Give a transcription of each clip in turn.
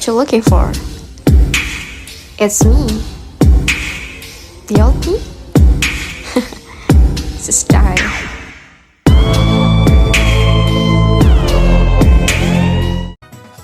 what you're looking for. It's me, the old me. It's a style.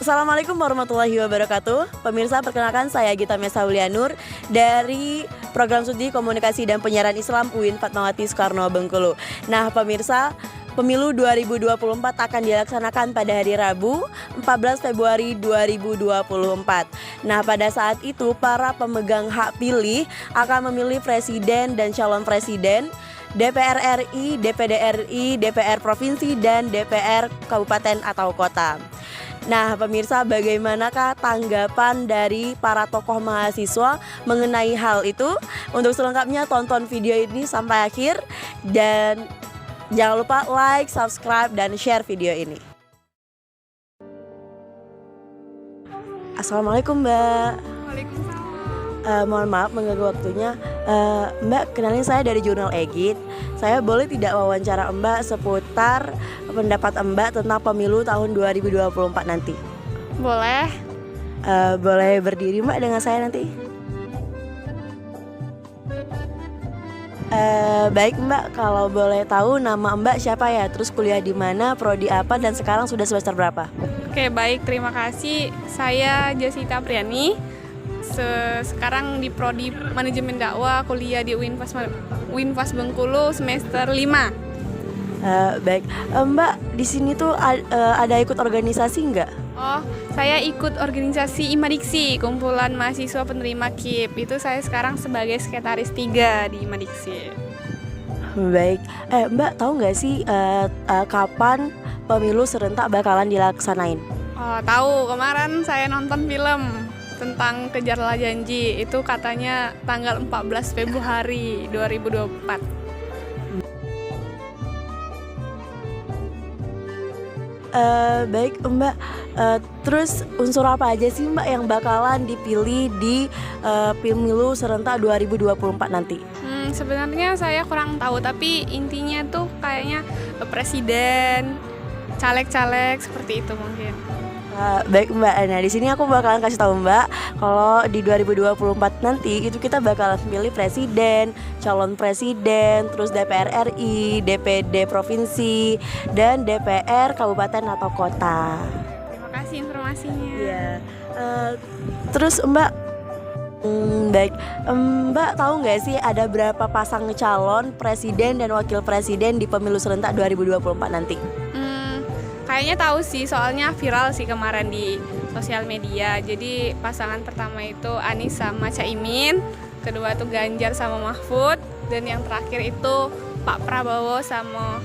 Assalamualaikum warahmatullahi wabarakatuh. Pemirsa, perkenalkan saya Gita Mesa Wulianur dari Program Studi Komunikasi dan Penyiaran Islam UIN Fatmawati Soekarno Bengkulu. Nah, pemirsa, Pemilu 2024 akan dilaksanakan pada hari Rabu 14 Februari 2024. Nah, pada saat itu para pemegang hak pilih akan memilih presiden dan calon presiden, DPR RI, DPD RI, DPR Provinsi, dan DPR Kabupaten atau Kota. Nah, pemirsa, bagaimanakah tanggapan dari para tokoh mahasiswa mengenai hal itu? Untuk selengkapnya tonton video ini sampai akhir dan jangan lupa like, subscribe, dan share video ini. Assalamualaikum, Mbak. Waalaikumsalam. Mohon maaf mengganggu waktunya. Mbak, kenalin saya dari Jurnal Egit. Saya boleh tidak wawancara Mbak seputar pendapat Mbak tentang pemilu tahun 2024 nanti? Boleh. Boleh berdiri Mbak dengan saya nanti? Baik Mbak, kalau boleh tahu nama Mbak siapa ya? Terus kuliah di mana, prodi apa, dan sekarang sudah semester berapa? Oke, baik, terima kasih. Saya Jasita Priani. Sekarang di prodi Manajemen Dakwah, kuliah di UINFAS Bengkulu semester 5. Baik, Mbak di sini tuh ada ikut organisasi nggak? Oh, saya ikut organisasi Imadiksi, kumpulan mahasiswa penerima KIP. Itu saya sekarang sebagai sekretaris 3 di Imadiksi. Baik, Mbak tahu nggak sih kapan pemilu serentak bakalan dilaksanain? Oh, tahu, kemarin saya nonton film tentang Kejarlah Janji. Itu katanya tanggal 14 Februari 2024. Baik Mbak, terus unsur apa aja sih Mbak yang bakalan dipilih di pemilu serentak 2024 nanti? Sebenarnya saya kurang tahu, tapi intinya tuh kayaknya presiden, caleg-caleg seperti itu mungkin. Baik Mbak, nah di sini aku bakalan kasih tahu Mbak kalau di 2024 nanti itu kita bakalan pilih presiden, calon presiden, terus DPR RI, DPD Provinsi, dan DPR Kabupaten atau Kota. Terima kasih informasinya. Iya. Terus Mbak, baik, Mbak tahu nggak sih ada berapa pasang calon presiden dan wakil presiden di pemilu serentak 2024 nanti? Kayaknya tahu sih, soalnya viral sih kemarin di sosial media. Jadi pasangan pertama itu Anies sama Caimin, kedua itu Ganjar sama Mahfud, dan yang terakhir itu Pak Prabowo sama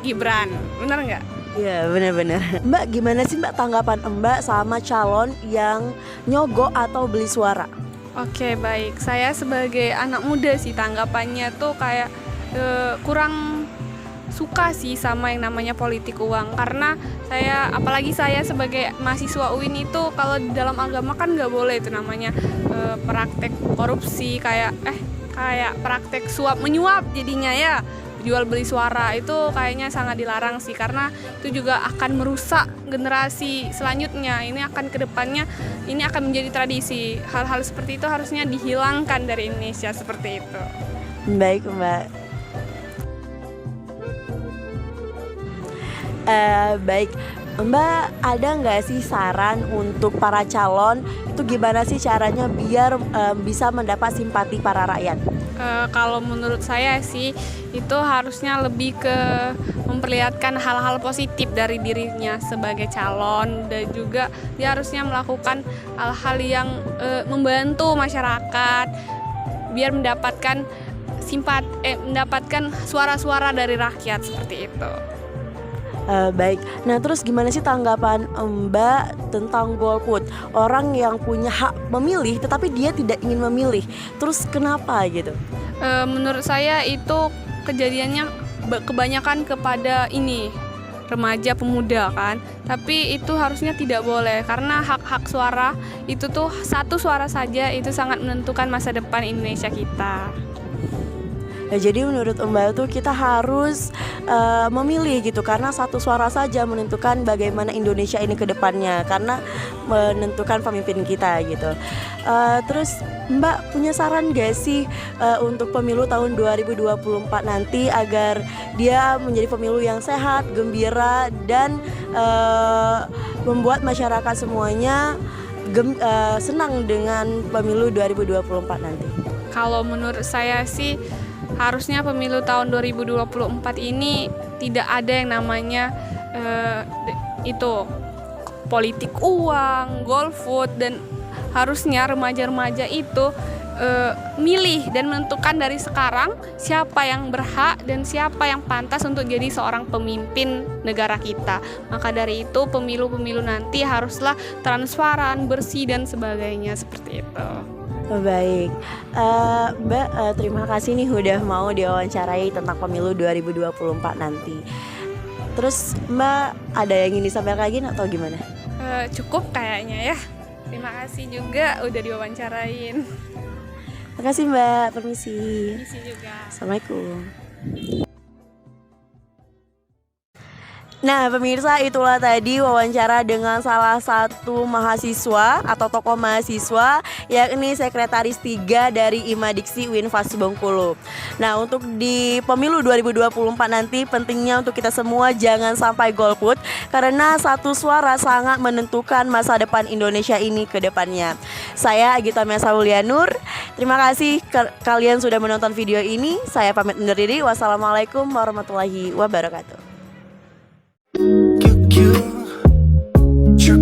Gibran. Bener nggak? Iya, benar-benar. Mbak, gimana sih Mbak tanggapan Mbak sama calon yang nyogok atau beli suara? Oke, baik. Saya sebagai anak muda sih tanggapannya tuh kayak kurang suka sih sama yang namanya politik uang, karena apalagi saya sebagai mahasiswa UIN itu kalau di dalam agama kan nggak boleh itu namanya praktek korupsi, kayak praktek suap menyuap jadinya ya, jual beli suara itu kayaknya sangat dilarang sih, karena itu juga akan merusak generasi selanjutnya. Ini akan kedepannya ini akan menjadi tradisi, hal-hal seperti itu harusnya dihilangkan dari Indonesia seperti itu. Baik Mbak. Baik Mbak, ada nggak sih saran untuk para calon itu gimana sih caranya biar bisa mendapat simpati para rakyat? Kalau menurut saya sih itu harusnya lebih ke memperlihatkan hal-hal positif dari dirinya sebagai calon, dan juga dia harusnya melakukan hal-hal yang membantu masyarakat biar mendapatkan mendapatkan suara-suara dari rakyat seperti itu. Baik, nah terus gimana sih tanggapan Mbak tentang golput? Orang yang punya hak memilih tetapi dia tidak ingin memilih, terus kenapa gitu? Menurut saya itu kejadiannya kebanyakan kepada remaja pemuda kan, tapi itu harusnya tidak boleh, karena hak-hak suara itu tuh satu suara saja itu sangat menentukan masa depan Indonesia kita. Nah, jadi menurut Mbak tuh kita harus memilih gitu, karena satu suara saja menentukan bagaimana Indonesia ini ke depannya, karena menentukan pemimpin kita gitu. Terus Mbak punya saran gak sih untuk pemilu tahun 2024 nanti agar dia menjadi pemilu yang sehat, gembira, dan membuat masyarakat semuanya senang dengan pemilu 2024 nanti? Kalau menurut saya sih harusnya pemilu tahun 2024 ini tidak ada yang namanya itu politik uang, golput, dan harusnya remaja-remaja itu milih dan menentukan dari sekarang siapa yang berhak dan siapa yang pantas untuk jadi seorang pemimpin negara kita. Maka dari itu pemilu-pemilu nanti haruslah transparan, bersih, dan sebagainya seperti itu. Baik, Mbak, terima kasih nih udah mau diwawancarai tentang pemilu 2024 nanti. Terus Mbak ada yang ingin disampaikan lagi atau gimana? Cukup kayaknya ya. Terima kasih juga udah diwawancarain. Terima kasih Mbak, permisi. Permisi juga. Assalamualaikum. Nah pemirsa, itulah tadi wawancara dengan salah satu mahasiswa atau tokoh mahasiswa, yakni Sekretaris 3 dari IMA Diksi Univas Bengkulu. Nah untuk di pemilu 2024 nanti pentingnya untuk kita semua jangan sampai golput, karena satu suara sangat menentukan masa depan Indonesia ini ke depannya. Saya Agita Mesa Wulianur, terima kasih kalian sudah menonton video ini. Saya pamit undur diri. Wassalamualaikum warahmatullahi wabarakatuh. 큐큐 줄